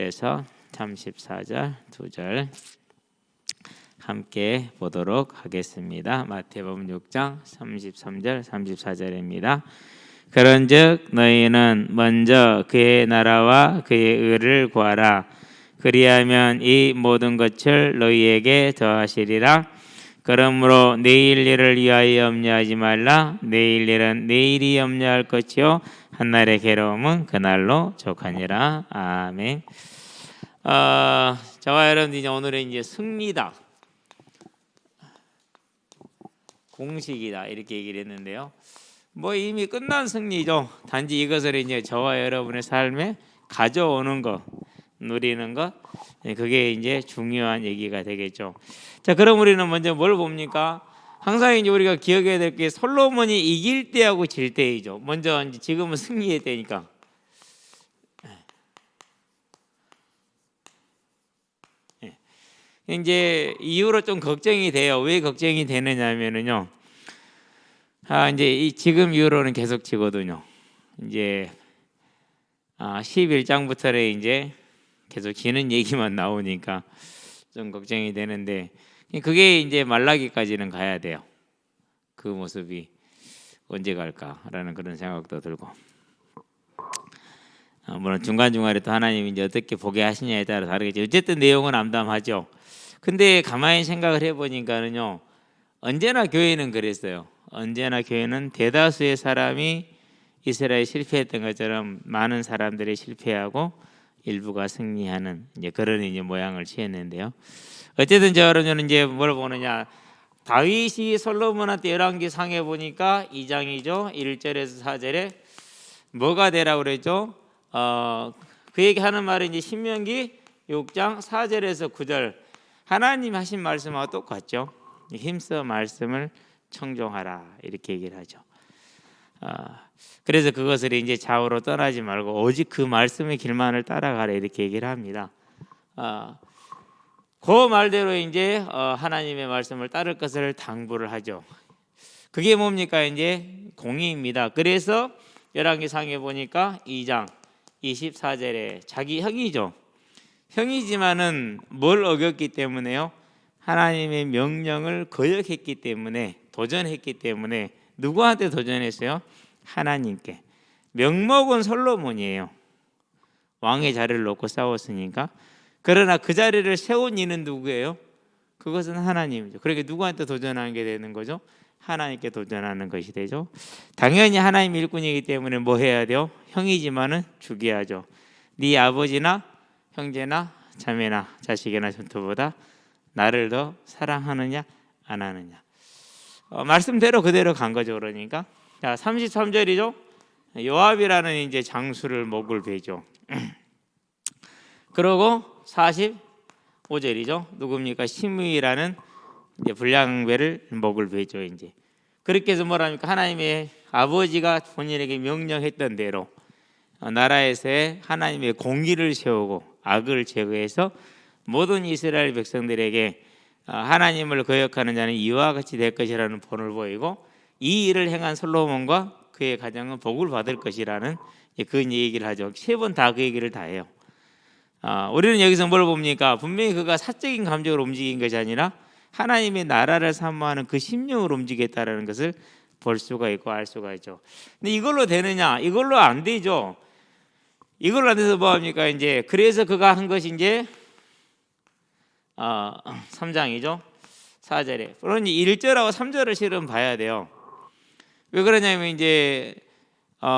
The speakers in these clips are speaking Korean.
31절에서 34절 2절 함께 보도록 하겠습니다. 마태복음 6장 33절 34절입니다. 그런즉 너희는 먼저 그의 나라와 그의 의를 구하라. 그리하면 이 모든 것을 너희에게 더하시리라. 그러므로 내일 일을 위하여 염려하지 말라. 내일 일은 내일이 염려할 것이요 한날의 괴로움은 그날로 족하니라. 아멘. 저와 여러분 이제 오늘은 이제 승리다, 공식이다 이렇게 얘기를 했는데요. 뭐 이미 끝난 승리죠. 단지 이것을 이제 저와 여러분의 삶에 가져오는 것, 누리는 것, 그게 이제 중요한 얘기가 되겠죠. 자, 그럼 우리는 먼저 뭘 봅니까? 항상 이제 우리가 기억해야 될 게 솔로몬이 이길 때하고 질 때이죠. 먼저 이제 지금은 승리의 때니까. 이제 이후로 좀 걱정이 돼요. 왜 걱정이 되느냐면요. 이제 지금 이후로는 계속 지거든요. 이제 11장부터는 이제 계속 지는 얘기만 나오니까 좀 걱정이 되는데, 그게 이제 말라기까지는 가야 돼요. 그 모습이 언제 갈까라는 그런 생각도 들고, 물론 중간중간에 또 하나님이 이제 어떻게 보게 하시냐에 따라 다르겠죠. 어쨌든 내용은 암담하죠. 근데 가만히 생각을 해보니까는요, 언제나 교회는 그랬어요. 언제나 교회는 대다수의 사람이 이스라엘 실패했던 것처럼 많은 사람들이 실패하고 일부가 승리하는 이제 그런 이제 모양을 취했는데요. 어쨌든 저는 이제 뭘 보느냐, 다윗이 솔로몬한테 열왕기상에 보니까 2장이죠. 1절에서 4절에 뭐가 되라고 그랬죠? 그에게 하는 말은 이제 신명기 6장 4절에서 9절 하나님 하신 말씀하고 똑같죠. 힘써 말씀을 청종하라 이렇게 얘기를 하죠. 그래서 그것을 이제 좌우로 떠나지 말고 오직 그 말씀의 길만을 따라가라 이렇게 얘기를 합니다. 그 말대로 이제 하나님의 말씀을 따를 것을 당부를 하죠. 그게 뭡니까? 이제 공의입니다. 그래서 열왕기상에 보니까 2장 24절에 자기 형이죠. 형이지만은 뭘 어겼기 때문에요? 하나님의 명령을 거역했기 때문에, 도전했기 때문에. 누구한테 도전했어요? 하나님께. 명목은 솔로몬이에요. 왕의 자리를 놓고 싸웠으니까. 그러나 그 자리를 세운 이는 누구예요? 그것은 하나님이죠. 그러니까 누구한테 도전하는 게 되는 거죠? 하나님께 도전하는 것이 되죠. 당연히 하나님 일꾼이기 때문에 뭐 해야 돼요? 형이지만은 죽여야죠. 네 아버지나 형제나 자매나 자식이나 전투보다 나를 더 사랑하느냐 안 하느냐. 말씀대로 그대로 간 거죠. 그러니까 자 33절이죠. 요압이라는 이제 장수를 목을 베죠. 그리고 45절이죠. 누굽니까? 시므이라는 이제 불량배를 목을 베죠. 이제 그렇게 해서 뭐랍니까? 하나님의 아버지가 본인에게 명령했던 대로 나라에서의 하나님의 공의를 세우고 악을 제거해서 모든 이스라엘 백성들에게 하나님을 거역하는 자는 이와 같이 될 것이라는 본을 보이고, 이 일을 행한 솔로몬과 그의 가정은 복을 받을 것이라는 그 얘기를 하죠. 3번 다 그 얘기를 다 해요. 우리는 여기서 뭘 봅니까? 분명히 그가 사적인 감정으로 움직인 것이 아니라 하나님의 나라를 사모하는 그 심령으로 움직였다는 것을 볼 수가 있고 알 수가 있죠. 근데 이걸로 되느냐? 이걸로 안 되죠. 이걸로 안 돼서 뭐 합니까? 이제 그래서 그가 한 것이 이제 3장이죠. 4절에. 그러니 1절하고 3절을 실은 봐야 돼요. 왜 그러냐면 이제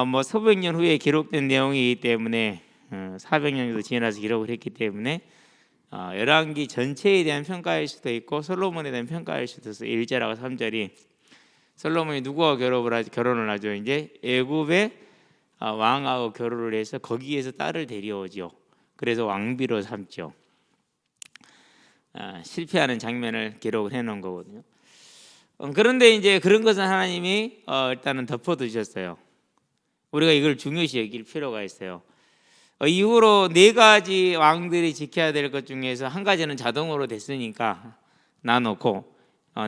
뭐 서백년 후에 기록된 내용이기 때문에 400년도 지나서 기록을 했기 때문에 열왕기 전체에 대한 평가일 수도 있고 솔로몬에 대한 평가일 수도 있어요. 1절하고 3절이 솔로몬이 누구와 결혼을 하죠? 이제 애굽의 왕하고 결혼을 해서 거기에서 딸을 데려오죠. 그래서 왕비로 삼죠. 실패하는 장면을 기록을 해놓은 거거든요. 그런데 이제 그런 것은 하나님이 일단은 덮어두셨어요. 우리가 이걸 중요시 여길 필요가 있어요. 이후로 4가지 왕들이 지켜야 될 것 중에서 한 가지는 자동으로 됐으니까 놔놓고,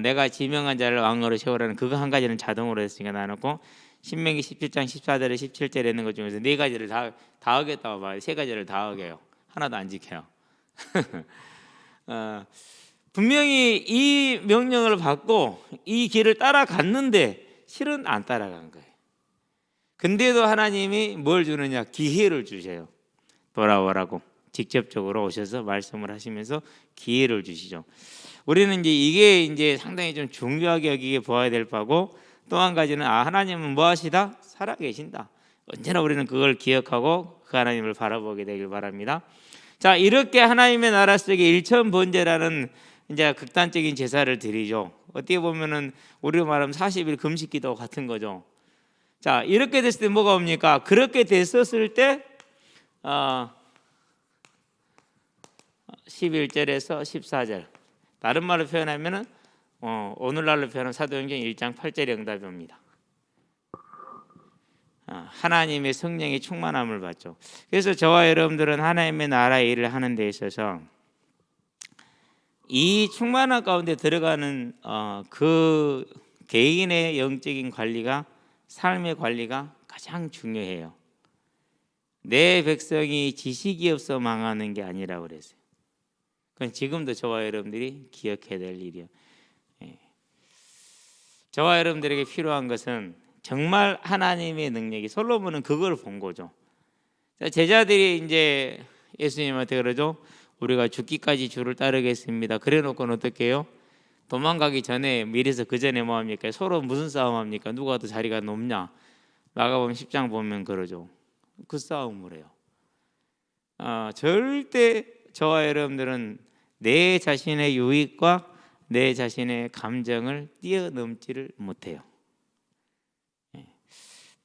내가 지명한 자를 왕으로 세우라는 그거 한 가지는 자동으로 됐으니까 놔놓고, 신명기 17장 14절에 17절에 있는 것 중에서 4가지를 다 하겠다고 봐요. 3가지를 다 하게요. 하나도 안 지켜요. 분명히 이 명령을 받고 이 길을 따라갔는데 실은 안 따라간 거예요. 근데도 하나님이 뭘 주느냐? 기회를 주셔요. 돌아오라고 직접적으로 오셔서 말씀을 하시면서 기회를 주시죠. 우리는 이게 이제 상당히 좀 중요하게 여기게 보아야 될 바고, 또 한 가지는 하나님은 뭐 하시다? 살아 계신다. 언제나 우리는 그걸 기억하고 그 하나님을 바라보게 되길 바랍니다. 자, 이렇게 하나님의 나라 속에 일천번제라는 이제 극단적인 제사를 드리죠. 어떻게 보면은 우리로 말하면 40일 금식기도 같은 거죠. 자, 이렇게 됐을 때 뭐가 옵니까? 그렇게 됐었을 때 11절에서 14절, 다른 말로 표현하면은 오늘날로 표현하면 사도행전 1장 8절의 응답이 옵니다. 하나님의 성령의 충만함을 받죠. 그래서 저와 여러분들은 하나님의 나라의 일을 하는 데 있어서 이 충만함 가운데 들어가는 그 개인의 영적인 관리가, 삶의 관리가 가장 중요해요. 내 백성이 지식이 없어 망하는 게 아니라고 그랬어요. 그건 지금도 저와 여러분들이 기억해야 될 일이에요. 저와 여러분들에게 필요한 것은 정말 하나님의 능력이, 솔로몬은 그걸 본 거죠. 제자들이 이제 예수님한테 그러죠. 우리가 죽기까지 주를 따르겠습니다. 그래 놓고는 어떻게 해요? 도망가기 전에 미리서 그 전에 뭐 합니까? 서로 무슨 싸움 합니까? 누가 더 자리가 높냐? 마가복음 10장 보면 그러죠. 그 싸움을 해요. 절대 저와 여러분들은 내 자신의 유익과 내 자신의 감정을 뛰어넘지를 못해요.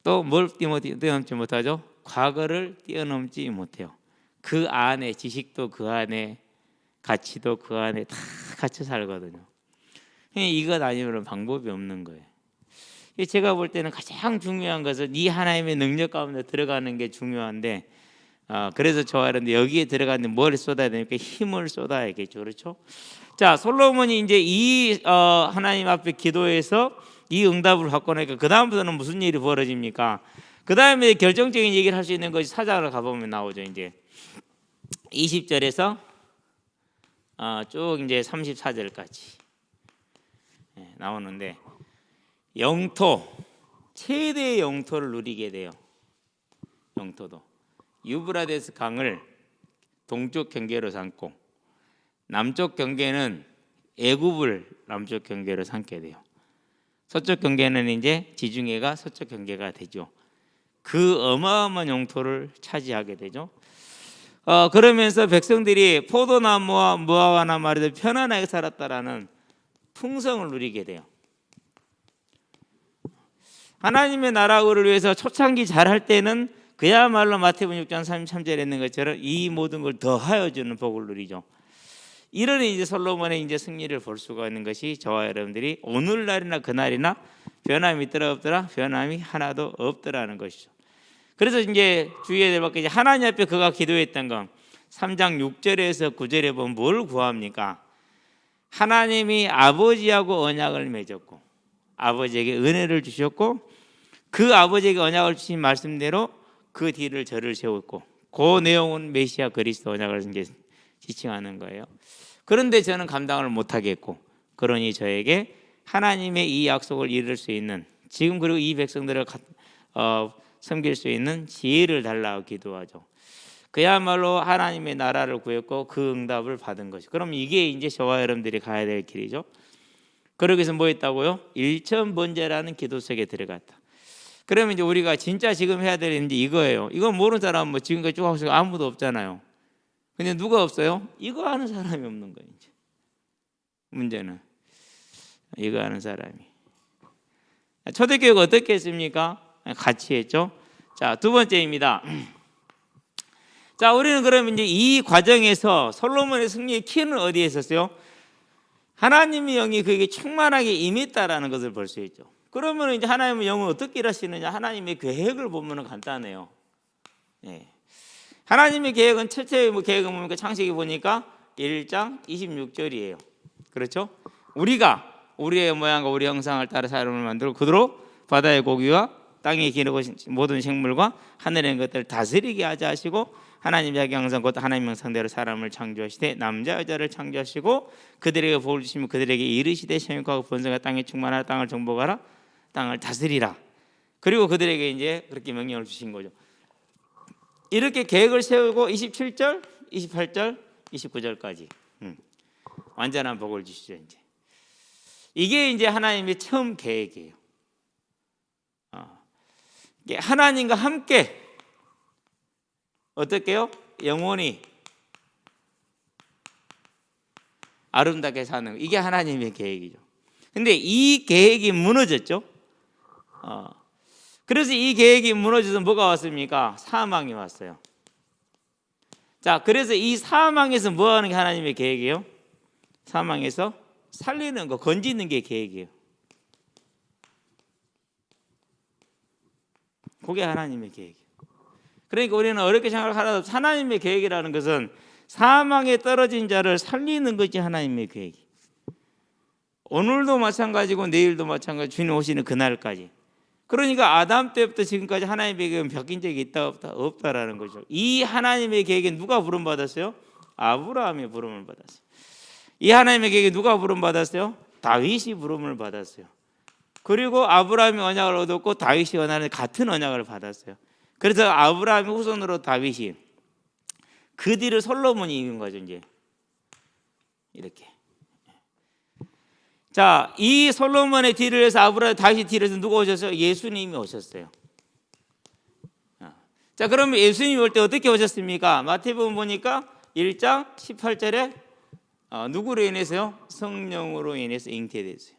또 뭘 뛰어넘지 못하죠? 과거를 뛰어넘지 못해요. 그 안에 지식도 그 안에, 가치도 그 안에 다 갇혀 살거든요. 이것 아니면 방법이 없는 거예요. 제가 볼 때는 가장 중요한 것은 이 하나님의 능력 가운데 들어가는 게 중요한데, 그래서 저와 여러분들 여기에 들어가는데 뭘 쏟아야 되니까 힘을 쏟아야겠죠. 그렇죠? 자, 솔로몬이 이제 이 하나님 앞에 기도해서 이 응답을 받고 나니까 그 다음부터는 무슨 일이 벌어집니까? 그 다음에 결정적인 얘기를 할 수 있는 것이 사장을 가보면 나오죠. 이제 20절에서 쭉 이제 34절까지 나오는데, 영토, 최대의 영토를 누리게 돼요. 영토도 유브라데스 강을 동쪽 경계로 삼고, 남쪽 경계는 애굽을 남쪽 경계로 삼게 돼요. 서쪽 경계는 이제 지중해가 서쪽 경계가 되죠. 그 어마어마한 영토를 차지하게 되죠. 그러면서 백성들이 포도나무와 무화과나 말이든 편안하게 살았다라는 풍성을 누리게 돼요. 하나님의 나라를 위해서 초창기 잘할 때는 그야말로 마태복음 6장 33절에 있는 것처럼 이 모든 걸 더하여 주는 복을 누리죠. 이런 이제 솔로몬의 이제 승리를 볼 수가 있는 것이 저와 여러분들이 오늘날이나 그날이나 변함이 있더라 없더라? 변함이 하나도 없더라는 것이죠. 그래서 이제 주의해야 될 밖에 하나님 앞에 그가 기도했던 건 3장 6절에서 9절에 보면 뭘 구합니까? 하나님이 아버지하고 언약을 맺었고 아버지에게 은혜를 주셨고, 그 아버지에게 언약을 주신 말씀대로 그 뒤를 저를 세웠고, 그 내용은 메시아 그리스도 언약을 이제 지칭하는 거예요. 그런데 저는 감당을 못하겠고, 그러니 저에게 하나님의 이 약속을 이룰 수 있는, 지금 그리고 이 백성들을 섬길 수 있는 지혜를 달라고 기도하죠. 그야말로 하나님의 나라를 구했고 그 응답을 받은 것이. 그럼 이게 이제 저와 여러분들이 가야 될 길이죠. 그러기 위해서 뭐 했다고요? 일천번제라는 기도 속에 들어갔다. 그러면 이제 우리가 진짜 지금 해야 될 일은 이거예요. 이거 모르는 사람은 뭐 지금까지 쭉 하고 아무도 없잖아요. 근데 누가 없어요? 이거 아는 사람이 없는 거예요. 이제 문제는 이거 아는 사람이. 초대교육 어떻게 했습니까? 같이 했죠. 자, 두 번째입니다. 자, 우리는 그러면 이제 이 과정에서 솔로몬의 승리의 키는 어디에 있었어요? 하나님의 영이 그에게 충만하게 임했다라는 것을 볼 수 있죠. 그러면 이제 하나님의 영은 어떻게 일하시느냐? 하나님의 계획을 보면 간단해요. 예. 하나님의 계획은 첫째 계획은 뭡니까? 창세기 보니까 1장 26절이에요. 그렇죠? 우리가 우리의 모양과 우리 형상을 따라 사람을 만들고 그대로 바다의 고기와 땅에 기르고 모든 생물과 하늘의 것들을 다스리게 하자 하시고, 하나님 자기 형상 곧 하나님 형상대로 사람을 창조하시되 남자 여자를 창조하시고 그들에게 복을 주시며 그들에게 이르시되 생육하고 번성하여 땅에 충만하라 땅을 정복하라 땅을 다스리라. 그리고 그들에게 이제 그렇게 명령을 주신 거죠. 이렇게 계획을 세우고 27절, 28절, 29절까지 완전한 복을 주시죠. 이게 이제 하나님의 처음 계획이에요. 하나님과 함께 어떻게요? 영원히 아름답게 사는 거. 이게 하나님의 계획이죠. 근데 이 계획이 무너졌죠. 그래서 이 계획이 무너져서 뭐가 왔습니까? 사망이 왔어요. 자, 그래서 이 사망에서 뭐 하는 게 하나님의 계획이에요? 사망에서 살리는 거, 건지는 게 계획이에요. 그게 하나님의 계획이에요. 그러니까 우리는 어렵게 생각하라도 하나님의 계획이라는 것은 사망에 떨어진 자를 살리는 것이 하나님의 계획이. 오늘도 마찬가지고 내일도 마찬가지, 주님 오시는 그날까지. 그러니까 아담 때부터 지금까지 하나님의 계획은 바뀐 적이 있다 없다라는 거죠. 이 하나님의 계획에 누가 부름 받았어요? 아브라함이 부름을 받았어요. 이 하나님의 계획에 누가 부름 받았어요? 다윗이 부름을 받았어요. 그리고 아브라함이 언약을 얻었고 다윗이 원하는 같은 언약을 받았어요. 그래서 아브라함의 후손으로 다윗이, 그 뒤를 솔로몬이 이긴 거죠. 이제 이렇게. 자, 이 솔로몬의 뒤를 해서 아브라함, 다윗의 뒤를 해서 누가 오셨어요? 예수님이 오셨어요. 자, 그러면 예수님이 올 때 어떻게 오셨습니까? 마태복음 보니까 1장 18절에 누구로 인해서요? 성령으로 인해서 잉태됐어요.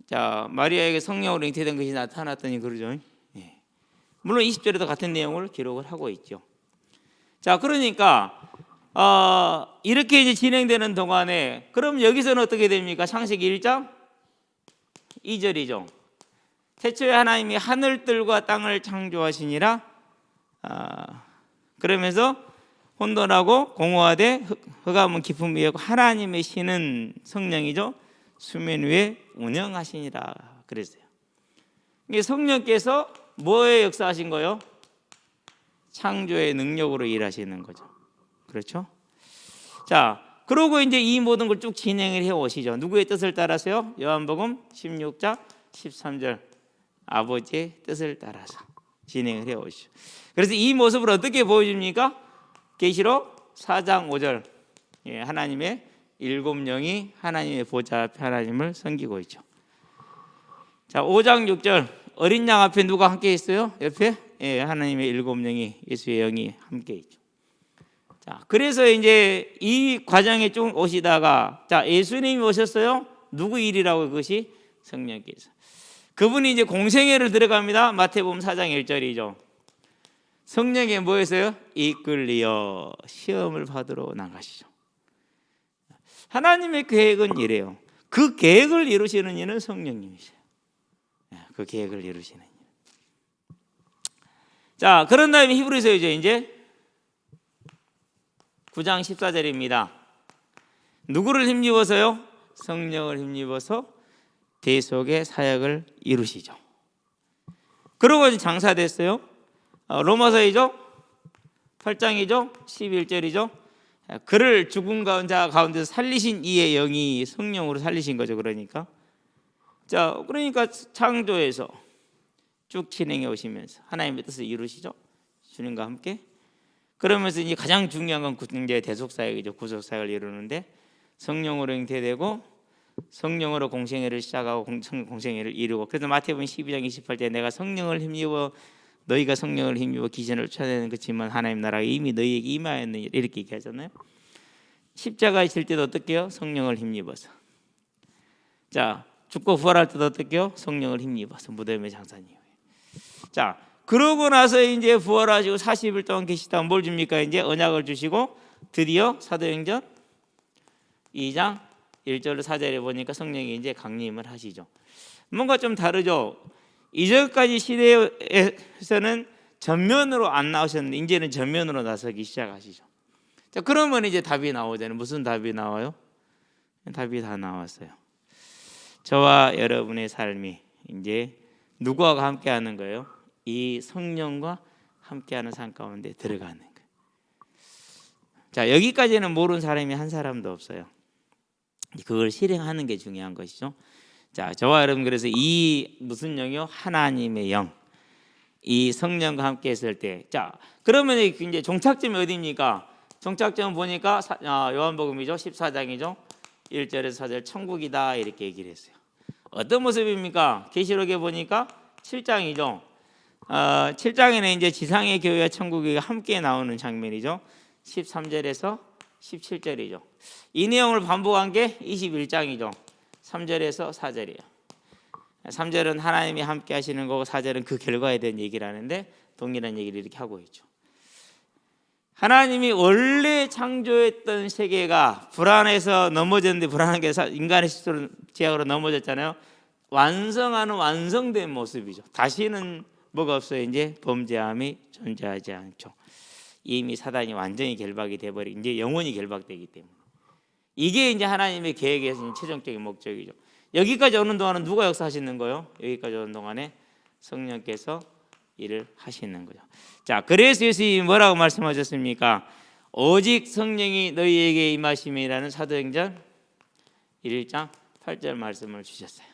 자, 마리아에게 성령으로 잉태된 것이 나타났더니 그러죠. 물론 20절에도 같은 내용을 기록을 하고 있죠. 자, 그러니까 이렇게 이제 진행되는 동안에 그럼 여기서는 어떻게 됩니까? 창세기 1장 2절이죠. 태초에 하나님이 하늘들과 땅을 창조하시니라. 그러면서 혼돈하고 공허하되 흑암은 깊음 위에 하나님의 신은 성령이죠. 수면 위에 운영하시니라 그랬어요. 이게 성령께서 뭐에 역사하신 거예요? 창조의 능력으로 일하시는 거죠. 그렇죠? 자, 그러고 이제 이 모든 걸 쭉 진행을 해 오시죠. 누구의 뜻을 따라서요? 요한복음 16장 13절 아버지의 뜻을 따라서 진행을 해 오시죠. 그래서 이 모습을 어떻게 보여줍니까? 계시록 4장 5절 하나님의 일곱 영이 하나님의 보좌 앞에 하나님을 섬기고 있죠. 자, 5장 6절 어린 양 앞에 누가 함께 있어요? 옆에 하나님의 일곱 영이, 예수의 영이 함께 있죠. 자, 그래서 이제 이 과정에 쭉 오시다가, 자, 예수님이 오셨어요. 누구 일이라고? 그것이 성령께서. 그분이 이제 공생애를 들어갑니다. 마태복음 4장 1절이죠. 성령에 뭐였어요? 이끌리어 시험을 받으러 나가시죠. 하나님의 계획은 이래요. 그 계획을 이루시는 이는 성령님이세요. 그 계획을 이루시는 일. 자, 그런 다음에 히브리서이죠. 이제 9장 14절입니다. 누구를 힘입어서요? 성령을 힘입어서 대속의 사역을 이루시죠. 그러고 이제 장사됐어요. 로마서이죠. 8장이죠. 11절이죠. 그를 죽은 자 가운데서 살리신 이의 영이 성령으로 살리신 거죠. 그러니까 창조에서 쭉 진행해 오시면서 하나님의 뜻을 이루시죠. 주님과 함께. 그러면서 이제 가장 중요한 건 이제 대속사역이죠. 구속사역을 이루는데 성령으로 잉태되고 성령으로 공생애를 시작하고 공생애를 이루고. 그래서 마태복음 12장 28절에 내가 성령을 힘입어 너희가 성령을 힘입어 기전을 쫓아내는 그치만 하나님 나라가 이미 너희에게 임하였느니라 이렇게 얘기하잖아요. 십자가에 질 때도 어떻게요? 성령을 힘입어서. 자, 죽고 부활할 때도 어떻게요? 성령을 힘입어서 무덤에 장사한 이후에. 자, 그러고 나서 이제 부활하시고 40일 동안 계시다가 뭘 줍니까? 이제 언약을 주시고 드디어 사도행전 2장 1절로 4절에 보니까 성령이 이제 강림을 하시죠. 뭔가 좀 다르죠. 이전까지 시대에서는 전면으로 안 나오셨는데 이제는 전면으로 나서기 시작하시죠. 자, 그러면 이제 답이 나오잖아요. 무슨 답이 나와요? 답이 다 나왔어요. 저와 여러분의 삶이 이제 누구와 함께하는 거예요? 이 성령과 함께하는 삶 가운데 들어가는 거예요. 자, 여기까지는 모르는 사람이 한 사람도 없어요. 그걸 실행하는 게 중요한 것이죠. 자, 저와 여러분, 그래서 이 무슨 영이요? 하나님의 영. 이 성령과 함께 했을 때, 자, 그러면 이제 종착점이 어디입니까? 종착점 보니까 요한복음이죠. 14장이죠. 1절에서 4절 천국이다 이렇게 얘기를 했어요. 어떤 모습입니까? 계시록에 보니까 7장이죠. 7장에는 이제 지상의 교회와 천국이 함께 나오는 장면이죠. 13절에서 17절이죠. 이 내용을 반복한 게 21장이죠. 3절에서 4절이에요. 3절은 하나님이 함께 하시는 거고 4절은 그 결과에 대한 얘기를 하는데 동일한 얘기를 이렇게 하고 있죠. 하나님이 원래 창조했던 세계가 불안해서 넘어졌는데, 불안한 게 인간의 실수로 제약으로 넘어졌잖아요. 완성하는 완성된 모습이죠. 다시는 뭐가 없어요. 이제 범죄함이 존재하지 않죠. 이미 사단이 완전히 결박이 돼버리, 이제 영원히 결박되기 때문에 이게 이제 하나님의 계획에서 최종적인 목적이죠. 여기까지 오는 동안은 누가 역사하시는 거예요? 여기까지 오는 동안에 성령께서 일을 하시는 거죠. 자, 그래서 예수님이 뭐라고 말씀하셨습니까? 오직 성령이 너희에게 임하심이라는 사도행전 1장 8절 말씀을 주셨어요.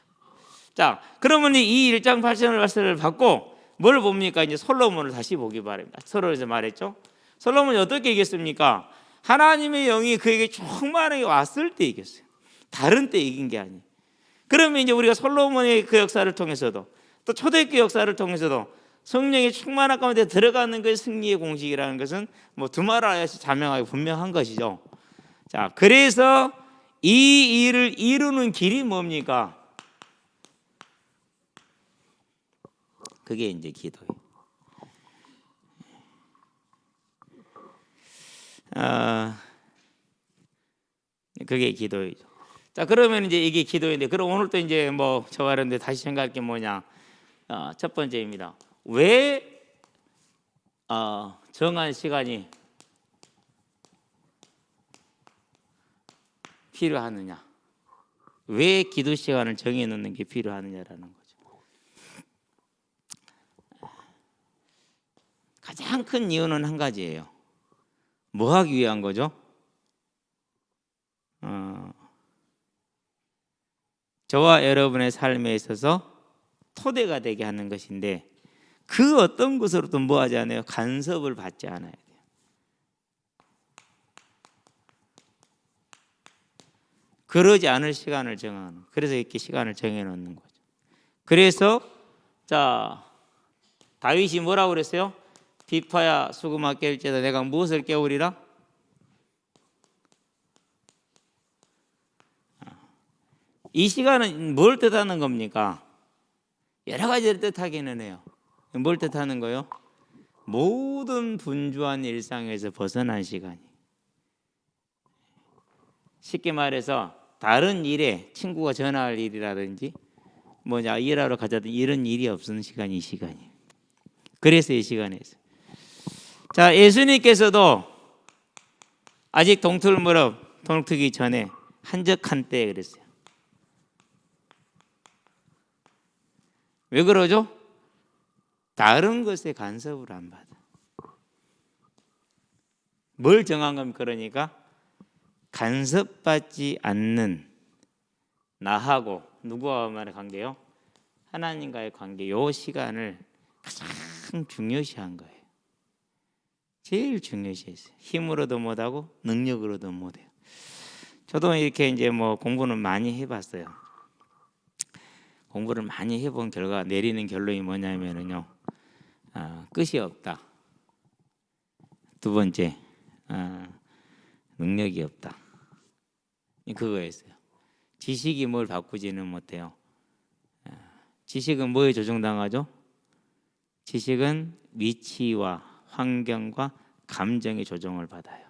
자, 그러면 이 1장 8절 말씀을 받고 뭘 봅니까? 이제 솔로몬을 다시 보기 바랍니다. 서로에서 말했죠. 솔로몬이 어떻게 이겼습니까? 하나님의 영이 그에게 충만하게 왔을 때 이겼어요. 다른 때 이긴 게 아니에요. 그러면 이제 우리가 솔로몬의 그 역사를 통해서도 또 초대교회 역사를 통해서도 성령의 충만한 가운데 들어가는 것이 승리의 공식이라는 것은 뭐 두말하여서 자명하게 분명한 것이죠. 자, 그래서 이 일을 이루는 길이 뭡니까? 그게 이제 기도예요. 그게 기도이죠. 자, 그러면 이제 이게 기도인데, 그럼 오늘 또 이제 뭐 저와 여러분들 다시 생각할 게 뭐냐? 첫 번째입니다. 왜 정한 시간이 필요하느냐? 왜 기도 시간을 정해 놓는 게 필요하느냐라는 거죠. 가장 큰 이유는 한 가지예요. 뭐 하기 위한 거죠? 저와 여러분의 삶에 있어서 토대가 되게 하는 것인데, 그 어떤 것으로도 뭐 하지 않아요? 간섭을 받지 않아야 돼요. 그러지 않을 시간을 정하는, 그래서 이렇게 시간을 정해 놓는 거죠. 그래서 자, 다윗이 뭐라고 그랬어요? 비파야 수금아 깨울지어다 내가 무엇을 깨우리라? 이 시간은 뭘 뜻하는 겁니까? 여러 가지를 뜻하기는 해요. 뭘 뜻하는 거요? 모든 분주한 일상에서 벗어난 시간이. 쉽게 말해서 다른 일에 친구가 전화할 일이라든지 뭐냐 일하러 가자든 이런 일이 없는 시간이 이 시간이에요. 그래서 이 시간에 있어요. 자, 예수님께서도 아직 동틀 무릎 동트기 전에 한적한 때에 그랬어요. 왜 그러죠? 다른 것에 간섭을 안 받아. 뭘 정한 겁니까? 그러니까 간섭받지 않는 나하고 누구와만의 관계요? 하나님과의 관계. 요 시간을 가장 중요시한 거예요. 제일 중요시했어요. 힘으로도 못하고 능력으로도 못해요. 저도 이렇게 이제 뭐 공부는 많이 해봤어요. 공부를 많이 해본 결과 내리는 결론이 뭐냐면요, 끝이 없다. 두 번째, 능력이 없다. 그거였어요. 지식이 뭘 바꾸지는 못해요. 지식은 뭐에 조종당하죠? 지식은 위치와 환경과 감정의 조종을 받아요.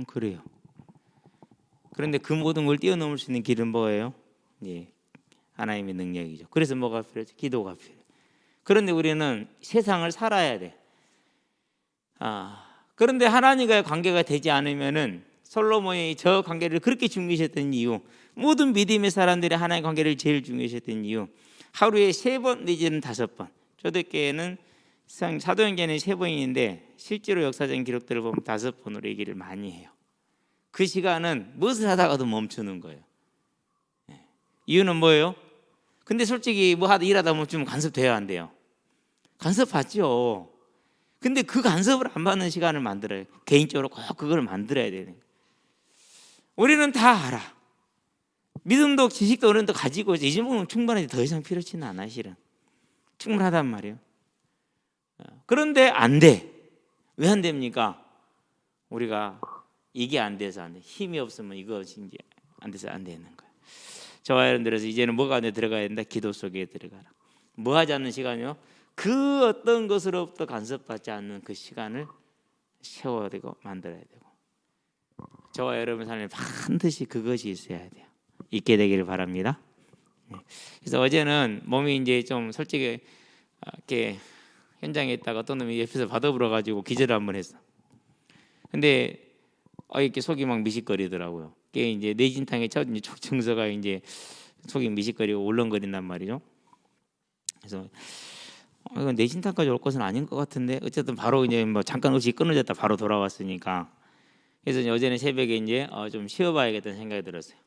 그래요. 그런데 그 모든 걸 뛰어넘을 수 있는 길은 뭐예요? 예, 하나님의 능력이죠. 그래서 뭐가 필요하죠? 기도가 필요해요. 그런데 우리는 세상을 살아야 돼. 그런데 하나님과의 관계가 되지 않으면은 솔로몬이 저 관계를 그렇게 중요시했던 이유, 모든 믿음의 사람들이 하나님의 관계를 제일 중요시했던 이유, 하루에 3번 내지는 5번, 초대교회는 사도행전에 3번인데 실제로 역사적인 기록들을 보면 5번으로 얘기를 많이 해요. 그 시간은 무엇을 하다가도 멈추는 거예요. 이유는 뭐예요? 근데 솔직히 뭐 하다 일하다 멈추면 간섭돼야 안 돼요? 간섭 받죠. 근데 그 간섭을 안 받는 시간을 만들어요. 개인적으로 꼭 그걸 만들어야 되는 거예요. 우리는 다 알아. 믿음도 지식도 어른도 가지고 이 정도면 충분하지 더 이상 필요치는 않아. 실은 충분하단 말이에요. 그런데 안 돼. 왜 안 됩니까? 우리가 이게 안 돼서 안 돼. 힘이 없으면 이것이 이제 안 돼서 안 되는 거예요. 저와 여러분들에서 이제는 뭐가 안에 들어가야 된다? 기도 속에 들어가라. 뭐 하지 않는 시간이요? 그 어떤 것으로부터 간섭받지 않는 그 시간을 세워야 되고 만들어야 되고, 저와 여러분 삶에 반드시 그것이 있어야 돼요. 있게 되기를 바랍니다. 그래서 어제는 몸이 이제 좀 솔직히 이렇게 현장에 있다가 어떤 놈이 옆에서 받아불어 가지고 기절을 한번 했어. 근데 이렇게 속이 막 미식거리더라고요. 그게 이제 뇌진탕의 첫 증서가 이제 속이 미식거리고 울렁거린단 말이죠. 그래서 이건 뇌진탕까지 올 것은 아닌 것 같은데 어쨌든 바로 이제 뭐 잠깐 없이 끊어졌다 바로 돌아왔으니까, 그래서 이제 어제는 새벽에 이제 좀 쉬어봐야겠다는 생각이 들었어요.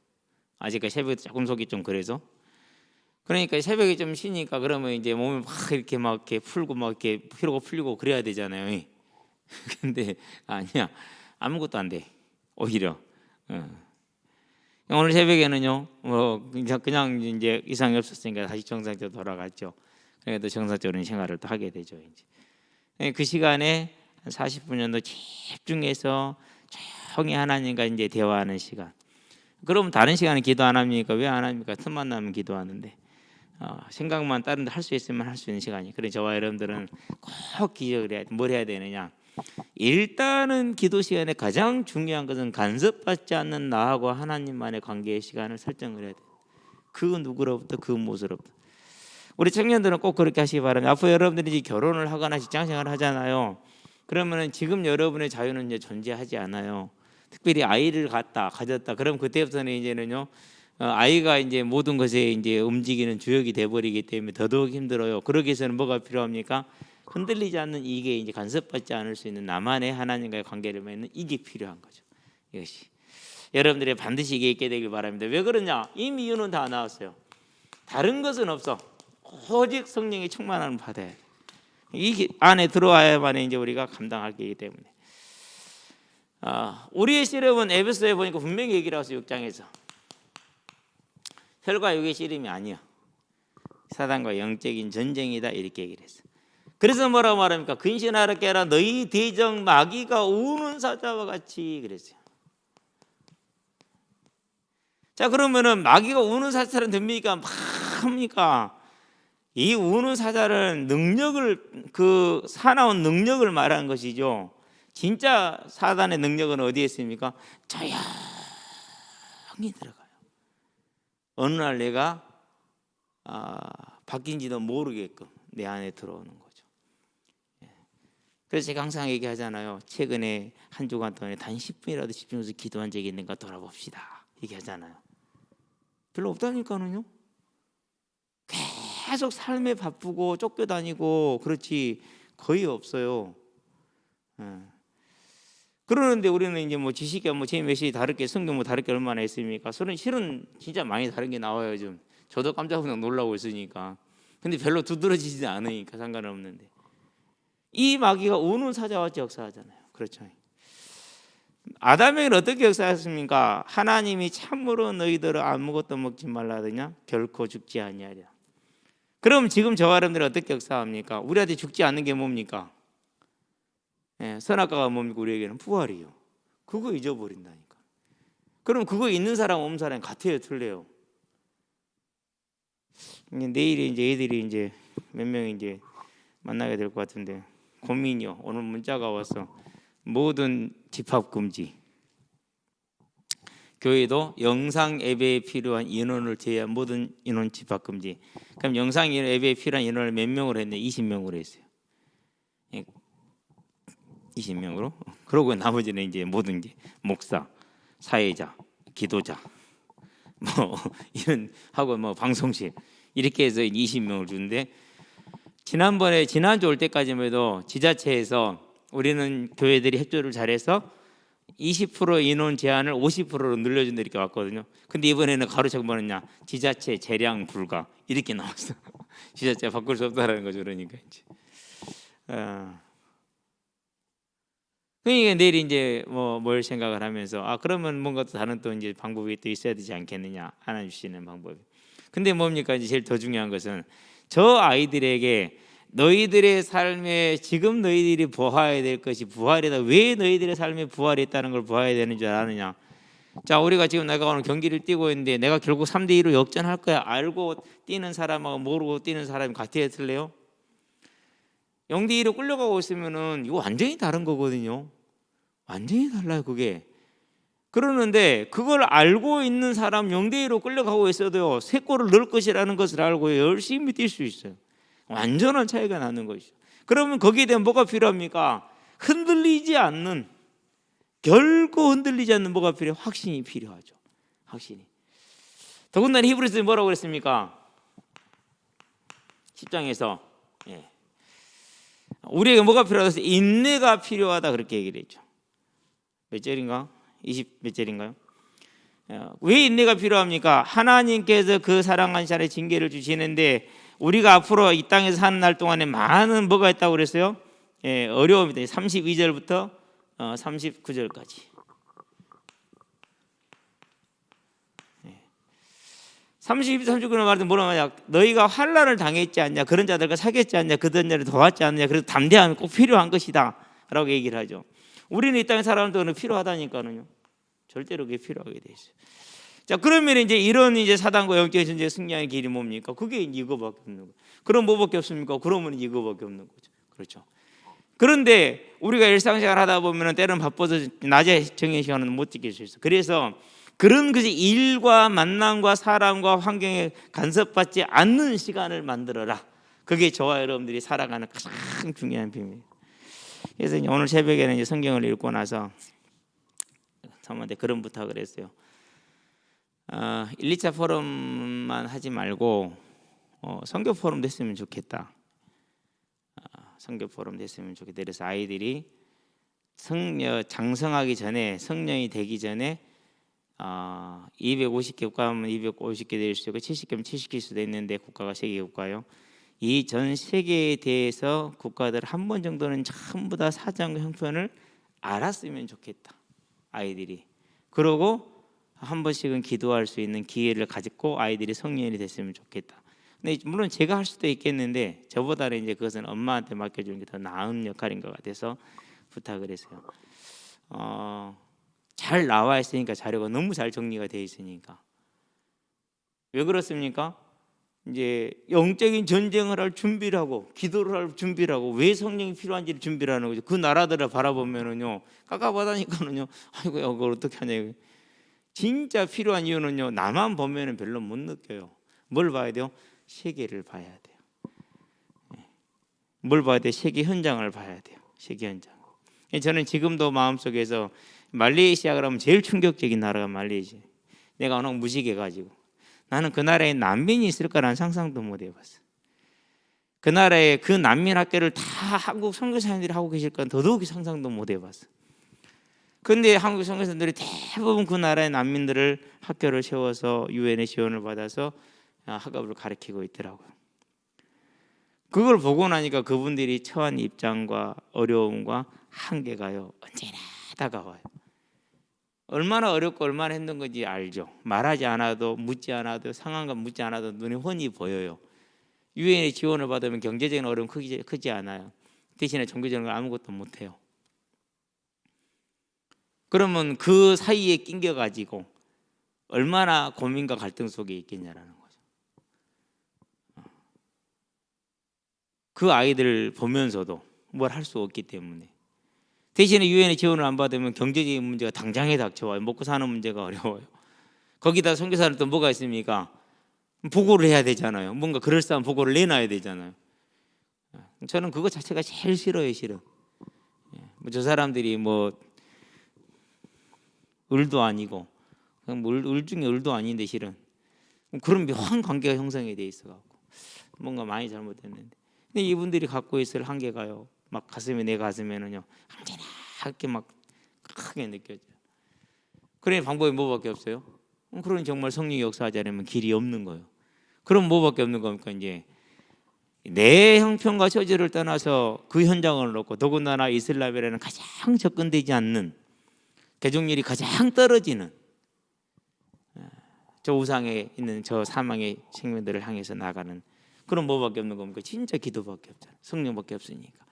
아직까지 새벽에 조금 속이 좀 그래서. 그러니까 새벽에 좀 쉬니까 그러면 이제 몸을 막 이렇게 풀고 막 이렇게 피로가 풀리고 그래야 되잖아요. 근데 아니야, 아무것도 안 돼. 오히려. 오늘 새벽에는요, 뭐 그냥 이제 이상이 없었으니까 다시 정상적으로 돌아갔죠. 그래도 정상적인 생활을 또 하게 되죠. 이제 그 시간에 한 40분 정도 집중해서 조용히 하나님과 이제 대화하는 시간. 그럼 다른 시간에 기도 안 합니까? 왜 안 합니까? 틈만 나면 기도하는데. 생각만 다른 데 할 수 있으면 할 수 있는 시간이. 그래 저와 여러분들은 꼭 기억을 해야 돼. 뭘 해야 되느냐? 일단은 기도 시간에 가장 중요한 것은 간섭받지 않는 나하고 하나님만의 관계의 시간을 설정을 해야 돼. 그 누구로부터 그 무엇으로부터. 우리 청년들은 꼭 그렇게 하시기 바랍니다. 앞으로 여러분들이 이제 결혼을 하거나 직장생활을 하잖아요. 그러면은 지금 여러분의 자유는 이제 존재하지 않아요. 특별히 아이를 가졌다. 그럼 그때부터는 이제는요, 아이가 이제 모든 것에 이제 움직이는 주역이 돼버리기 때문에 더더욱 힘들어요. 그러기 위해서는 뭐가 필요합니까? 흔들리지 않는 이게 이제 간섭받지 않을 수 있는 나만의 하나님과의 관계를 맺는 이게 필요한 거죠. 이것이 여러분들이 반드시 이게 있게 되길 바랍니다. 왜 그러냐? 이미 이유는 다 나왔어요. 다른 것은 없어. 오직 성령의 충만함을 받아야 돼. 이 안에 들어와야만 이제 우리가 감당할 게이기 때문에. 우리의 씨름은 에베소에 보니까 분명히 얘기를 하세요. 6장에서 혈과 육의 씨름이 아니야. 사단과 영적인 전쟁이다 이렇게 얘기를 했어. 그래서 뭐라고 말합니까? 근신하라 깨라 너희 대적 마귀가 우는 사자와 같이 그랬어요. 자, 그러면은 마귀가 우는 사자는 됩니까? 뭡니까? 이 우는 사자는 능력을, 그 사나운 능력을 말하는 것이죠. 진짜 사단의 능력은 어디에 있습니까? 조용히 들어가요. 어느 날 내가 바뀐지도 모르게끔 내 안에 들어오는 거죠. 그래서 제가 항상 얘기하잖아요. 최근에 한 주간 동안에 단 10분이라도 집중해서 기도한 적이 있는가 돌아봅시다 얘기하잖아요. 별로 없다니까는요. 계속 삶에 바쁘고 쫓겨다니고 그렇지 거의 없어요. 그러는데 우리는 이제 뭐 지식이 뭐 제 메시지 다르게 성경 뭐 다르게 얼마나 있습니까? 실은 진짜 많이 다른 게 나와요. 좀 저도 깜짝 놀라고 있으니까. 근데 별로 두드러지지 않으니까 상관없는데 이 마귀가 우는 사자와 역사하잖아요. 그렇죠. 아담에게는 어떻게 역사했습니까? 하나님이 참으로 너희들을 아무것도 먹지 말라 하더냐 결코 죽지 아니하리라. 그럼 지금 저와 여러분들이 어떻게 역사합니까? 우리한테 죽지 않는 게 뭡니까? 선악과가 뭡니까? 우리에게는 부활이요. 그거 잊어버린다니까. 그럼 그거 있는 사람 없는 사람 같아요, 틀려요? 내일에 이제 애들이 이제 몇 명 이제 만나게 될 것 같은데 고민이요. 오늘 문자가 와서 모든 집합 금지. 교회도 영상 예배에 필요한 인원을 제외한 모든 인원 집합 금지. 그럼 영상 예배에 필요한 인원을 몇 명으로 했네? 20명으로 했어요. 20명으로. 그러고 나머지는 이제 모든 이제 목사, 사회자, 기도자, 뭐 이런 하고 뭐 방송실 이렇게 해서 20명을 주는데 지난주 올 때까지만 해도 지자체에서 우리는 교회들이 협조를 잘해서 20% 인원 제한을 50%로 늘려준다 이렇게 왔거든요. 근데 이번에는 가로채고 뭐냐, 지자체 재량 불가 이렇게 나왔어. 지자체가 바꿀 수 없다라는 거죠. 그러니까 이제. 그러니까 내일 이제 뭘 생각을 하면서 그러면 뭔가 또 다른 또 이제 방법이 또 있어야 되지 않겠느냐, 하나 주시는 방법이. 근데 뭡니까, 이제 제일 더 중요한 것은 저 아이들에게 너희들의 삶에 지금 너희들이 보아야 될 것이 부활이다. 왜 너희들의 삶에 부활이 있다는 걸 보아야 되는 줄 아느냐. 자, 우리가 지금 내가 오늘 경기를 뛰고 있는데 내가 결국 3대2로 역전할 거야 알고 뛰는 사람하고 모르고 뛰는 사람이 같이 했을래요? 0대2로 끌려가고 있으면은 이거 완전히 다른 거거든요. 완전히 달라요, 그게. 그러는데 그걸 알고 있는 사람 0대2로 끌려가고 있어도요, 3골을 넣을 것이라는 것을 알고 열심히 뛸 수 있어요. 완전한 차이가 나는 것이죠. 그러면 거기에 대한 뭐가 필요합니까? 흔들리지 않는, 결코 흔들리지 않는 뭐가 필요해요? 확신이 필요하죠. 확신이. 더군다나 히브리서에 뭐라고 그랬습니까? 10장에서 우리에게 뭐가 필요하다? 인내가 필요하다 그렇게 얘기를 했죠. 몇 절인가? 20 몇 절인가요? 왜 인내가 필요합니까? 하나님께서 그 사랑하는 자의 징계를 주시는데 우리가 앞으로 이 땅에서 사는 날 동안에 많은 뭐가 있다고 그랬어요? 어려움이다. 32절부터 39절까지. 32, 39절 말하면 뭐라고 하냐? 너희가 환난을 당했지 않냐? 그런 자들과 사귀었지 않냐? 그런 자를 도왔지 않느냐? 그래서 담대함이 꼭 필요한 것이다 라고 얘기를 하죠. 우리는 이 땅에 살아가는 동안은 필요하다니까요. 절대로 그게 필요하게 돼 있어요. 자, 그러면 이제 이런 이제 사단과 영적인 전쟁에 승리하는 길이 뭡니까? 그게 이거밖에 없는 거예요. 그럼 뭐밖에 없습니까? 그러면 이거밖에 없는 거죠. 그렇죠. 그런데 우리가 일상생활 하다 보면은 때로는 바빠서 낮에 정해 시간은 못 지킬 수 있어. 그래서 그런 것이 일과 만남과 사람과 환경에 간섭받지 않는 시간을 만들어라. 그게 저와 여러분들이 살아가는 가장 중요한 비밀이에요. 그래서 이제 오늘 새벽에는 이제 성경을 읽고 나서 사모한테 그런 부탁을 했어요. 1, 2차 포럼만 하지 말고 선교 포럼도 했으면 좋겠다. 선교 포럼 됐으면 좋겠다. 그래서 아이들이 장성하기 전에, 성령이 되기 전에 250개 국가면 250개 될 수 있고 70개면 70개일 수도 있는데 국가가 세계 국가요. 이 전 세계에 대해서 국가들 한 번 정도는 전부 다 사장과 형편을 알았으면 좋겠다. 아이들이. 그러고 한 번씩은 기도할 수 있는 기회를 가지고 아이들이 성령이 됐으면 좋겠다. 근데 물론 제가 할 수도 있겠는데 저보다는 이제 그것은 엄마한테 맡겨주는 게 더 나은 역할인 것 같아서 부탁을 했어요. 잘 나와 있으니까 자료가 너무 잘 정리가 돼 있으니까. 왜 그렇습니까? 이제 영적인 전쟁을 할 준비를 하고 기도를 할 준비를 하고 왜 성령이 필요한지를 준비를 하는 거죠. 그 나라들을 바라보면은요, 깝깝하다니까는요. 아이고야, 그걸 어떻게 하냐. 진짜 필요한 이유는요, 나만 보면은 별로 못 느껴요. 뭘 봐야 돼요? 세계를 봐야 돼요. 뭘 봐야 돼? 세계 현장을 봐야 돼요. 세계 현장. 저는 지금도 마음속에서 말레이시아 그러면 제일 충격적인 나라가 말레이시아. 내가 워낙 무식해가지고 나는 그 나라에 난민이 있을 거라는 상상도 못 해봤어. 그 나라에 그 난민 학교를 다 한국 선교사님들이 하고 계실 건 더더욱 상상도 못 해봤어. 근데 한국 선교사님들이 대부분 그 나라의 난민들을 학교를 세워서 유엔의 지원을 받아서 학업을 가르치고 있더라고요. 그걸 보고 나니까 그분들이 처한 입장과 어려움과 한계가요, 언제나 다가와요. 얼마나 어렵고 얼마나 힘든 건지 알죠. 말하지 않아도, 묻지 않아도, 상황과 묻지 않아도 눈에 훤히 보여요. 유엔의 지원을 받으면 경제적인 어려움 크지 않아요. 대신에 종교적인 걸 아무것도 못해요. 그러면 그 사이에 낑겨가지고 얼마나 고민과 갈등 속에 있겠냐라는 거죠. 그 아이들을 보면서도 뭘 할 수 없기 때문에. 대신에 유엔의 지원을 안 받으면 경제적인 문제가 당장에 닥쳐와요. 먹고 사는 문제가 어려워요. 거기다 선교사는 또 뭐가 있습니까? 보고를 해야 되잖아요. 뭔가 그럴싸한 보고를 내놔야 되잖아요. 저는 그거 자체가 제일 싫어요, 싫어. 저 사람들이 뭐 을도 아니고 을 중에 을도 아닌데 실은 그런 묘한 관계가 형성이 돼 있어갖고 뭔가 많이 잘못됐는데 근데 이분들이 갖고 있을 한계가요, 막 가슴에, 내 가슴에는요 한계나게 막 크게 느껴져요. 그러니 방법이 뭐밖에 없어요? 그러니 정말 성령이 역사하지 않으면 길이 없는 거예요. 그럼 뭐밖에 없는 겁니까? 이제 내 형편과 처지를 떠나서 그 현장을 놓고, 더군다나 이슬람이라는 가장 접근되지 않는, 개종률이 가장 떨어지는 저 우상에 있는 저 사망의 생명들을 향해서 나가는, 그럼 뭐밖에 없는 겁니까? 진짜 기도밖에 없잖아요. 성령밖에 없으니까.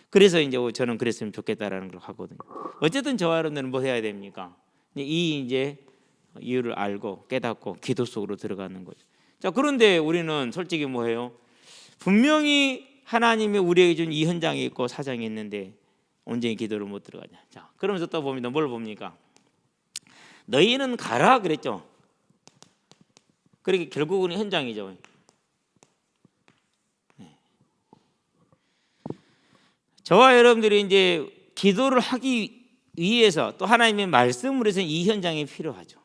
그래서 이제 저는 그랬으면 좋겠다라는 걸 하거든요. 어쨌든 저와 여러분들은 뭐 해야 됩니까? 이 이제 이유를 알고 깨닫고 기도 속으로 들어가는 거죠. 자, 그런데 우리는 솔직히 뭐해요? 분명히 하나님이 우리에게 준 이 현장이 있고 사장이 있는데 온전히 기도를 못 들어가냐. 자, 그러면서 또 봅니다. 뭘 봅니까? 너희는 가라 그랬죠. 그러니까 결국은 현장이죠. 저와 여러분들이 이제 기도를 하기 위해서, 또 하나님의 말씀으로 해서 이 현장이 필요하죠.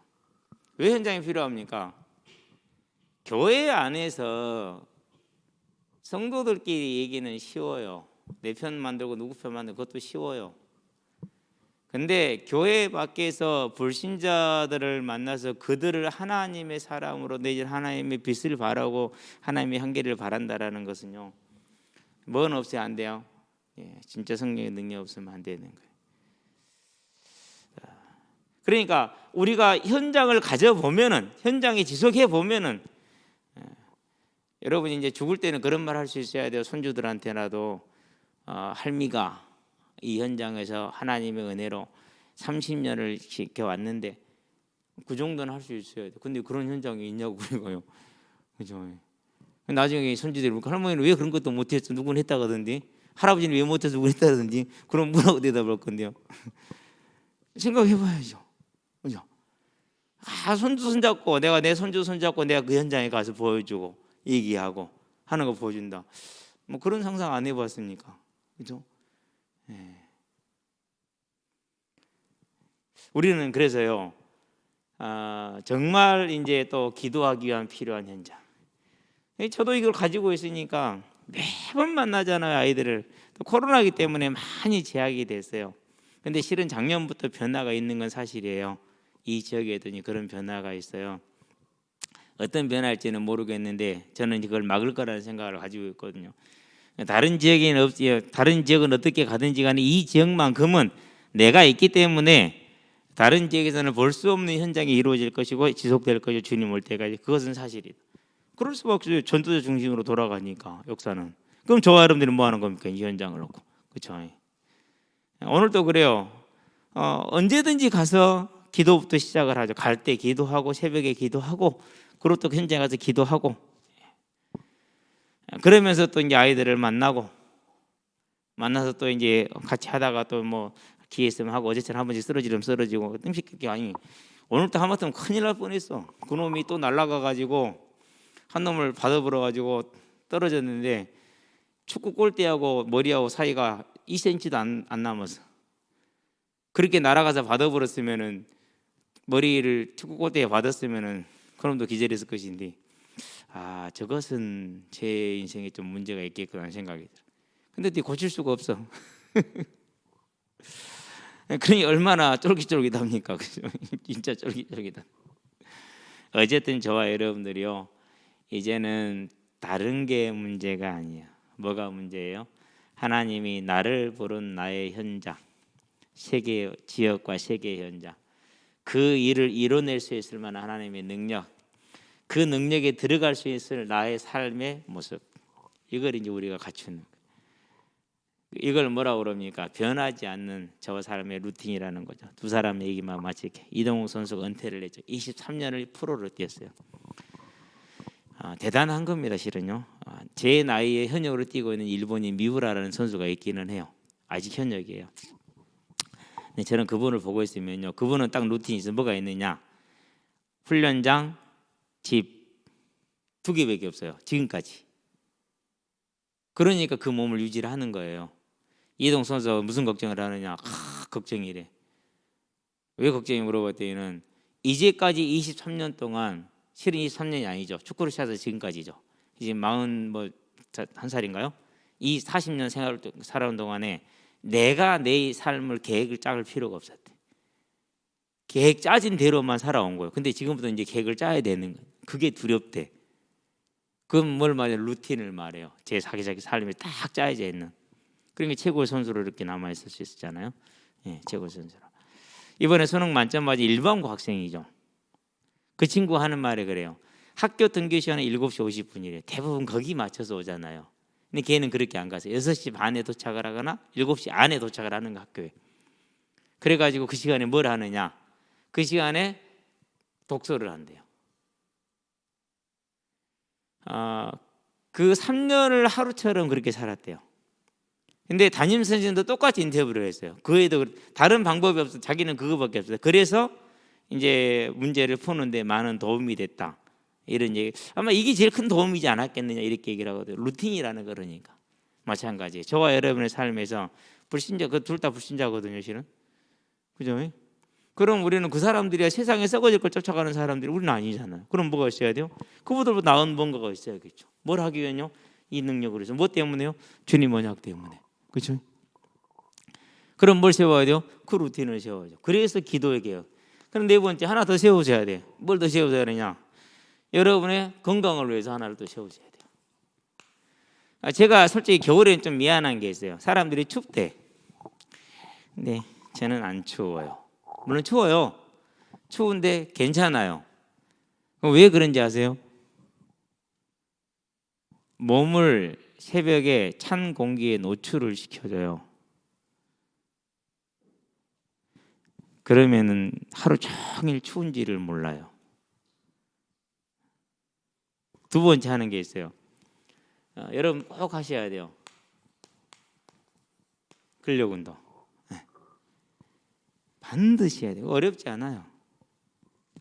왜 현장이 필요합니까? 교회 안에서 성도들끼리 얘기는 쉬워요. 내 편 만들고 누구 편 만들고 그것도 쉬워요. 근데 교회 밖에서 불신자들을 만나서 그들을 하나님의 사람으로, 내지 하나님의 빛을 바라고 하나님의 향기를 바란다라는 것은요, 뭔 없어야 안 돼요? 진짜 성령의 능력 없으면 안 되는 거예요. 그러니까 우리가 현장을 가져보면은, 현장에 지속해 보면은, 여러분이 이제 죽을 때는 그런 말 할 수 있어야 돼요. 손주들한테라도 할미가 이 현장에서 하나님의 은혜로 30년을 지켜왔는데 그 정도는 할 수 있어야 돼요. 근데 그런 현장이 있냐고 그러고요. 그죠? 나중에 손주들이 할머니는 왜 그런 것도 못했어? 누구는 했다가든지, 할아버지는 왜 못해서 누구는 했다든지, 그럼 뭐라고 대답할 건데요? 생각해봐야죠. 그죠? 손주 손잡고, 내가 내 손주 손잡고 내가 그 현장에 가서 보여주고 얘기하고 하는 거 보여준다. 뭐 그런 상상 안 해봤습니까? 그죠? 우리는 그래서요, 정말 이제 또 기도하기 위한 필요한 현장. 저도 이걸 가지고 있으니까 매번 만나잖아요, 아이들을. 또 코로나기 때문에 많이 제약이 됐어요. 근데 실은 작년부터 변화가 있는 건 사실이에요. 이 지역에도 그런 변화가 있어요. 어떤 변화일지는 모르겠는데 저는 이걸 막을 거라는 생각을 가지고 있거든요. 다른 지역은 어떻게 가든지 간에 이 지역만큼은 내가 있기 때문에 다른 지역에서는 볼 수 없는 현장이 이루어질 것이고 지속될 것이고, 주님 올 때까지. 그것은 사실이다. 그럴 수밖에 없어요. 전도자 중심으로 돌아가니까 역사는. 그럼 저와 여러분들은 뭐 하는 겁니까? 이 현장을 놓고. 그렇죠? 오늘도 그래요. 언제든지 가서 기도부터 시작을 하죠. 갈 때 기도하고, 새벽에 기도하고, 그리고 또 현장에 가서 기도하고, 그러면서 또 이제 아이들을 만나서 또 이제 같이 하다가 또 뭐 기회 있으면 하고, 어제처럼 한 번씩 쓰러지면 쓰러지고, 끔찍하게. 아니, 오늘도 하마터면 큰일 날 뻔했어. 그놈이 또 날아가 가지고 한 놈을 받아버려 가지고 떨어졌는데, 축구 골대하고 머리하고 사이가 2cm도 안 남았어. 그렇게 날아가서 받아버렸으면은, 머리를 축구 골대에 받았으면은 그놈도 기절했을 것인데, 저것은 제 인생에 좀 문제가 있겠구나 생각이 들어. 근데 또 고칠 수가 없어. 그러니 얼마나 쫄깃쫄깃합니까? 진짜 쫄깃쫄깃한. 어쨌든 저와 여러분들이요, 이제는 다른 게 문제가 아니야. 뭐가 문제예요? 하나님이 나를 부른 나의 현장, 세계 지역과 세계 현장, 그 일을 이뤄낼 수 있을 만한 하나님의 능력, 그 능력에 들어갈 수 있을 나의 삶의 모습, 이걸 이제 우리가 갖추는 거예요. 이걸 뭐라고 그럽니까? 변하지 않는 저와 삶의 루틴이라는 거죠. 두 사람 얘기만 마치 이렇게. 이동욱 선수가 은퇴를 했죠. 23년을 프로로 뛰었어요. 대단한 겁니다, 실은요. 제 나이에 현역으로 뛰고 있는 일본인 미우라라는 선수가 있기는 해요. 아직 현역이에요. 근데 저는 그분을 보고 있으면요, 그분은 딱 루틴이 있어요. 뭐가 있느냐? 훈련장, 집 두 개밖에 없어요. 지금까지. 그러니까 그 몸을 유지를 하는 거예요. 이동 선수가 무슨 걱정을 하느냐? 걱정이래. 왜 걱정이 물어봤더니, 이제까지 23년 동안, 실은 23년이 아니죠. 축구를 시작해서 지금까지죠. 이제 41살인가요? 이 40년 생활을 살아온 동안에 내가 내 삶을 계획을 짤 필요가 없었대. 계획 짜진 대로만 살아온 거예요. 근데 지금부터 이제 계획을 짜야 되는 거예요. 그게 두렵대. 그건 뭘 말해요? 루틴을 말해요. 제 자기 삶이 딱 짜여져 있는. 그러니까 최고의 선수로 이렇게 남아 있을 수 있었잖아요. 예, 최고의 선수로. 이번에 수능 만점 맞이 일반고 학생이죠. 그 친구 하는 말이 그래요. 학교 등교 시간은 7시 50분이래. 대부분 거기 맞춰서 오잖아요. 근데 걔는 그렇게 안 가서 6시 반에 도착을 하거나 7시 안에 도착을 하는 거 학교에. 그래가지고 그 시간에 뭘 하느냐? 그 시간에 독서를 한대요. 그 3년을 하루처럼 그렇게 살았대요. 근데 담임 선생님도 똑같이 인터뷰를 했어요. 그 애도 다른 방법이 없어. 자기는 그거밖에 없어요. 그래서 이제 문제를 푸는데 많은 도움이 됐다. 이런 얘기. 아마 이게 제일 큰 도움이지 않았겠느냐 이렇게 얘기를 하거든요. 루틴이라는 거니까. 마찬가지. 저와 여러분의 삶에서 불신자, 그 둘 다 불신자거든요, 실은. 그죠? 그럼 우리는 그 사람들이 세상에 썩어질 걸 쫓아가는 사람들이 우리는 아니잖아요. 그럼 뭐가 있어야 돼요? 그보다 나은 뭔가가 있어야겠죠. 뭘 하기 위해요? 이 능력으로 해서. 뭐 때문에요? 주님 언약 때문에. 그렇죠? 그럼 뭘 세워야 돼요? 그 루틴을 세워야죠. 그래서 기도의 개혁. 그럼 네 번째 하나 더 세우셔야 돼요. 뭘 더 세우셔야 되냐? 여러분의 건강을 위해서 하나를 또 세우셔야 돼요. 제가 솔직히 겨울에는 좀 미안한 게 있어요. 사람들이 춥대. 근데 저는 안 추워요. 물론 추워요. 추운데 괜찮아요. 왜 그런지 아세요? 몸을 새벽에 찬 공기에 노출을 시켜줘요. 그러면은 하루 종일 추운지를 몰라요. 두 번째 하는 게 있어요. 여러분 꼭 하셔야 돼요. 근력 운동. 반드시 해야 돼요. 어렵지 않아요.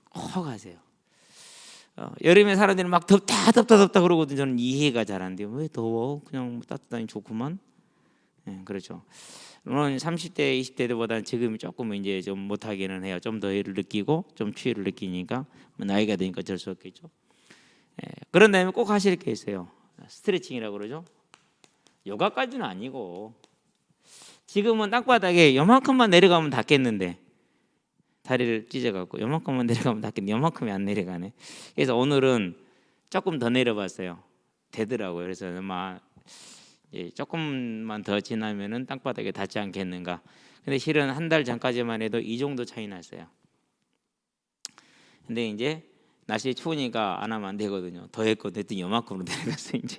꼭 하세요. 여름에 사람들이 막 덥다 그러거든요. 저는 이해가 잘 안 돼요. 왜 더워? 그냥 따뜻하니 좋구만. 그렇죠. 물론 30대, 20대 때보다는 지금 조금 이제 좀 못하기는 해요. 좀 더위를 느끼고 좀 추위를 느끼니까 나이가 드니까 어쩔 수 없겠죠. 그런 다음에 꼭 하실 게 있어요. 스트레칭이라고 그러죠. 요가까지는 아니고 지금은 땅바닥에 요만큼만 내려가면 닿겠는데 다리를 찢어갖고 요만큼만 내려가면 닿겠는데 요만큼이 안 내려가네. 그래서 오늘은 조금 더 내려봤어요. 되더라고요. 그래서 아마 조금만 더 지나면은 땅바닥에 닿지 않겠는가. 근데 실은 한 달 전까지만 해도 이 정도 차이 났어요. 근데 이제 날씨 추우니까 안 하면 안 되거든요. 더 했거든요. 했더니 요만큼으로 내려갔어요. 이제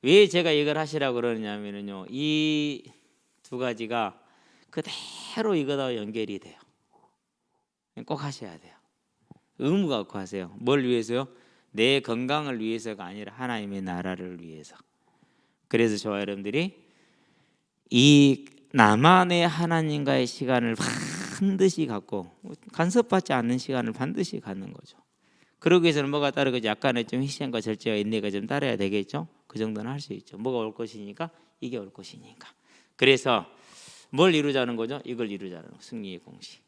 왜 제가 이걸 하시라고 그러냐면요, 이 두 가지가 그대로 이거다 연결이 돼요. 꼭 하셔야 돼요. 의무 갖고 하세요. 뭘 위해서요? 내 건강을 위해서가 아니라 하나님의 나라를 위해서. 그래서 저와 여러분들이 이 나만의 하나님과의 시간을 반드시 갖고 간섭받지 않는 시간을 반드시 갖는 거죠. 그러기 위해서는 뭐가 따르고 약간의 좀 희생과 절제와 인내가 좀 따라야 되겠죠. 그 정도는 할 수 있죠. 뭐가 올 것이니까 이게 올 것이니까. 그래서 뭘 이루자는 거죠? 이걸 이루자는 거. 승리의 공식.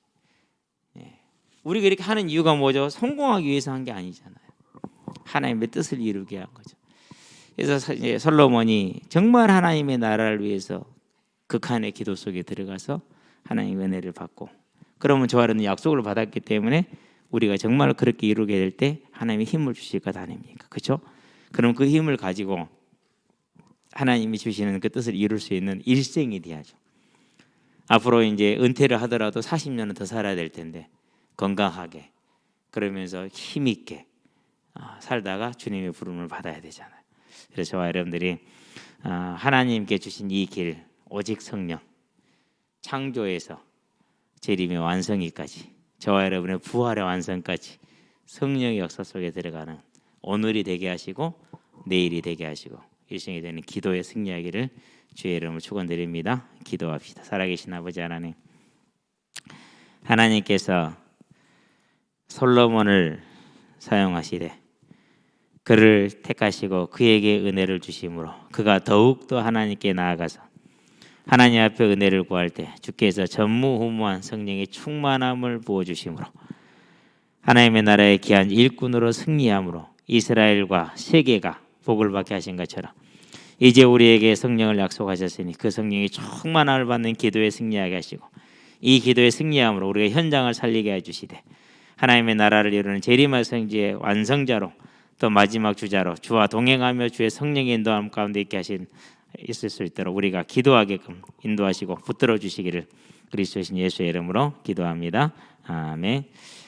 우리가 이렇게 하는 이유가 뭐죠? 성공하기 위해서 한 게 아니잖아요. 하나님의 뜻을 이루게 한 거죠. 그래서 솔로몬이 정말 하나님의 나라를 위해서 극한의 기도 속에 들어가서 하나님의 은혜를 받고, 그러면 저와 여러분은 약속을 받았기 때문에 우리가 정말 그렇게 이루게 될 때 하나님이 힘을 주실 것 아닙니까? 그렇죠? 그럼 그 힘을 가지고 하나님이 주시는 그 뜻을 이룰 수 있는 일생이 돼야죠. 앞으로 이제 은퇴를 하더라도 40년은 더 살아야 될 텐데 건강하게, 그러면서 힘 있게 살다가 주님의 부름을 받아야 되잖아요. 그래서 저와 여러분들이 하나님께 주신 이 길, 오직 성령, 창조에서 재림의 완성이까지, 저와 여러분의 부활의 완성까지 성령의 역사 속에 들어가는 오늘이 되게 하시고 내일이 되게 하시고 일생이 되는 기도의 승리하기를 주의 이름으로 축원드립니다. 기도합시다. 살아계신 아버지 하나님, 하나님께서 솔로몬을 사용하시되 그를 택하시고 그에게 은혜를 주심으로 그가 더욱더 하나님께 나아가서 하나님 앞에 은혜를 구할 때 주께서 전무후무한 성령의 충만함을 부어주심으로 하나님의 나라의 귀한 일꾼으로 승리함으로 이스라엘과 세계가 복을 받게 하신 것처럼 이제 우리에게 성령을 약속하셨으니 그 성령이 충만함을 받는 기도에 승리하게 하시고 이 기도에 승리함으로 우리가 현장을 살리게 해주시되 하나님의 나라를 이루는 재림의 성지의 완성자로 또 마지막 주자로 주와 동행하며 주의 성령의 인도함 가운데 있을 수 있도록 우리가 기도하게끔 인도하시고 붙들어 주시기를 그리스도신 예수의 이름으로 기도합니다. 아멘.